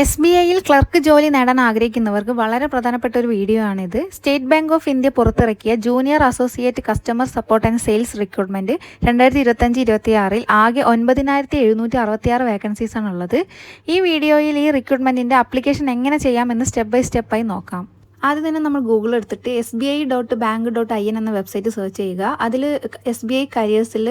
SBIയിൽ clerk ജോലി നേടാൻ ആഗ്രഹിക്കുന്നവർക്ക് വളരെ പ്രധാനപ്പെട്ട ഒരു വീഡിയോ ആണിത്. സ്റ്റേറ്റ് ബാങ്ക് ഓഫ് ഇന്ത്യ പുറത്തിറക്കിയ junior associate customer support and sales recruitment 2025-26 ആകെ 9766 വേക്കൻസീസ് ആണുള്ളത്. ഈ വീഡിയോയിൽ ഈ റിക്രൂട്ട്മെന്റിന്റെ ആപ്ലിക്കേഷൻ എങ്ങനെ ചെയ്യാമെന്ന് സ്റ്റെപ്പ് ബൈ സ്റ്റെപ്പായി നോക്കാം. ആദ്യം തന്നെ നമ്മൾ ഗൂഗിൾ എടുത്തിട്ട് SBI.bank.in എന്ന വെബ്സൈറ്റ് സെർച്ച് ചെയ്യുക. അതിൽ SBI കരിയേഴ്സിൽ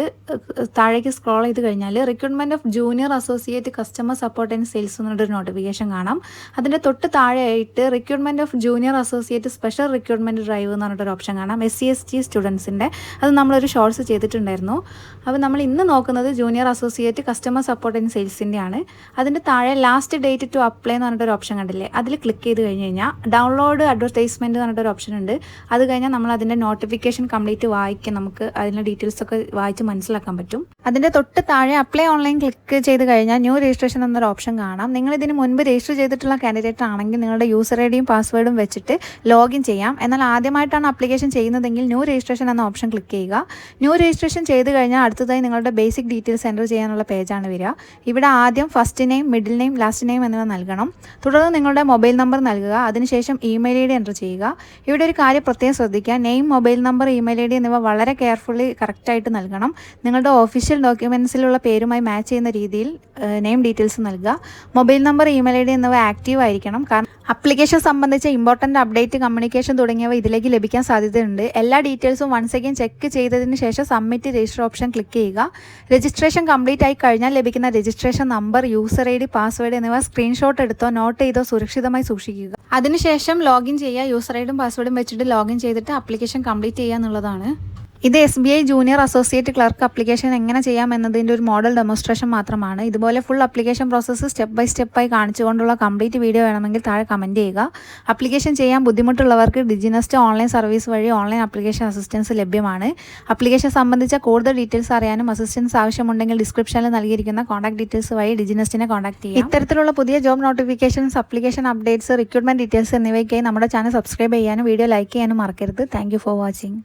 താഴേക്ക് സ്ക്രോൾ ചെയ്ത് കഴിഞ്ഞാൽ recruitment of junior associate customer support and sales എന്നൊരു നോട്ടിഫിക്കേഷൻ കാണാം. അതിൻ്റെ തൊട്ട് താഴെയായിട്ട് recruitment of junior associate special recruitment drive എന്ന് പറഞ്ഞിട്ടൊരു ഓപ്ഷൻ കാണാം. SC/ST സ്റ്റുഡൻസിൻ്റെ അത് നമ്മളൊരു ഷോർട്സ് ചെയ്തിട്ടുണ്ടായിരുന്നു. അപ്പോൾ നമ്മൾ ഇന്ന് നോക്കുന്നത് junior associate customer support and സെയിൽസിൻ്റെ ആണ്. അതിൻ്റെ താഴെ ലാസ്റ്റ് ഡേറ്റ് ടു അപ്ലൈ എന്ന് പറഞ്ഞിട്ടൊരു ഓപ്ഷൻ കണ്ടില്ലേ, അതിൽ ക്ലിക്ക് ചെയ്ത് കഴിഞ്ഞ് കഴിഞ്ഞാൽ ഡൗൺലോഡ് അഡ്വർടൈസ്മെൻറ്റ് പറഞ്ഞിട്ടൊരു ഓപ്ഷൻ ഉണ്ട്. അത് കഴിഞ്ഞാൽ നമ്മൾ അതിൻ്റെ നോട്ടിഫിക്കേഷൻ കംപ്ലീറ്റ് വായിക്കാൻ നമുക്ക് അതിൻ്റെ ഡീറ്റെയിൽസ് ഒക്കെ വായിച്ച് മനസ്സിലാക്കാൻ പറ്റും. അതിൻ്റെ തൊട്ട് താഴെ അപ്ലൈ ഓൺലൈൻ ക്ലിക്ക് ചെയ്ത് കഴിഞ്ഞാൽ ന്യൂ രജിസ്ട്രേഷൻ എന്നൊരു ഓപ്ഷൻ കാണാം. നിങ്ങൾ ഇതിന് മുൻപ് രജിസ്റ്റർ ചെയ്തിട്ടുള്ള കാൻഡിഡേറ്റ് ആണെങ്കിൽ നിങ്ങളുടെ യൂസർ ഐഡിയും പാസ്വേഡും വെച്ചിട്ട് ലോഗിൻ ചെയ്യാം. എന്നാൽ ആദ്യമായിട്ടാണ് ആപ്ലിക്കേഷൻ ചെയ്യുന്നതെങ്കിൽ ന്യൂ രജിസ്ട്രേഷൻ എന്ന ഓപ്ഷൻ ക്ലിക്ക് ചെയ്യുക. ന്യൂ രജിസ്ട്രേഷൻ ചെയ്ത് കഴിഞ്ഞാൽ അടുത്തതായി നിങ്ങളുടെ ബേസിക് ഡീറ്റെയിൽസ് എൻ്റർ ചെയ്യാനുള്ള പേജാണ് വരിക. ഇവിടെ ആദ്യം first name, middle name, last name എന്നിവ നൽകണം. തുടർന്ന് നിങ്ങളുടെ മൊബൈൽ നമ്പർ നൽകുക. അതിനുശേഷം ഇമെയിൽ ID എൻ്റർ ചെയ്യുക. ഇവിടെ ഒരു കാര്യം പ്രത്യേകം ശ്രദ്ധിക്കുക, name, mobile number, email ID എന്നിവ വളരെ കെയർഫുള്ളി കറക്റ്റായിട്ട് നൽകണം. നിങ്ങളുടെ ഒഫീഷ്യൽ ഡോക്യുമെൻറ്റ്സിലുള്ള പേരുമായി മാച്ച് ചെയ്യുന്ന രീതിയിൽ നെയിം ഡീറ്റെയിൽസ് നൽകുക. മൊബൈൽ നമ്പർ, ഇമെയിൽ ID എന്നിവ ആക്റ്റീവ് ആയിരിക്കണം. കാരണം ആപ്ലിക്കേഷൻ സംബന്ധിച്ച ഇമ്പോർട്ടൻ്റ് അപ്ഡേറ്റ്, കമ്മ്യൂണിക്കേഷൻ തുടങ്ങിയവ ഇതിലേക്ക് ലഭിക്കാൻ സാധ്യതയുണ്ട്. എല്ലാ ഡീറ്റെയിൽസും വൺസ് അഗൈൻ ചെക്ക് ചെയ്തതിന് ശേഷം സബ്മിറ്റ് രജിസ്റ്റർ ഓപ്ഷൻ ക്ലിക്ക് ചെയ്യുക. രജിസ്ട്രേഷൻ കംപ്ലീറ്റ് ആയി കഴിഞ്ഞാൽ ലഭിക്കുന്ന registration number, user ID, password എന്നിവ സ്ക്രീൻഷോട്ട് എടുത്തോ നോട്ട് ചെയ്തോ സുരക്ഷിതമായി സൂക്ഷിക്കുക. അതിനുശേഷം ലോഗിൻ ചെയ്യുക. യൂസർ ഐഡിയും പാസ്വേഡും വെച്ചിട്ട് ലോഗിൻ ചെയ്തിട്ട് ആപ്ലിക്കേഷൻ കംപ്ലീറ്റ് ചെയ്യുക എന്നുള്ളതാണ്. ഇത് SBI junior associate clerk application എങ്ങനെ ചെയ്യാം എന്നതിൻ്റെ ഒരു മോഡൽ ഡെമോൺസ്ട്രേഷൻ മാത്രമാണ്. ഇതുപോലെ full application process step by സ്റ്റെപ്പായി കാണിച്ചുകൊണ്ടുള്ള കംപ്ലീറ്റ് വീഡിയോ വേണമെങ്കിൽ താഴെ കമൻറ്റ് ചെയ്യുക. ആപ്ലിക്കേഷൻ ചെയ്യാൻ ബുദ്ധിമുട്ടുള്ളവർക്ക് ഡിജിനെസ്റ്റ് ഓൺലൈൻ സർവീസ് വഴി ഓൺലൈൻ ആപ്ലിക്കേഷൻ അസിസ്റ്റൻസ് ലഭ്യമാണ്. ആപ്ലിക്കേഷൻ സംബന്ധിച്ച കൂടുതൽ ഡീറ്റെയിൽസ് അറിയാനും അസിസ്റ്റൻസ് ആവശ്യമുണ്ടെങ്കിൽ ഡിസ്ക്രിപ്ഷനിൽ നൽകിയിരിക്കുന്ന കോൺടാക്ട് ഡീറ്റെയിൽസ് വഴി ഡിജിനെസ്റ്റിനെ കോൺടാക്ട് ചെയ്യാം. ഇത്തരത്തിലുള്ള പുതിയ job notifications, application updates, recruitment details എന്നിവയ്ക്കായി നമ്മുടെ ചാനൽ സബ്സ്ക്രൈബ് ചെയ്യാനും വീഡിയോ ലൈക്ക് ചെയ്യാനും മറക്കരുത്. Thank you for watching.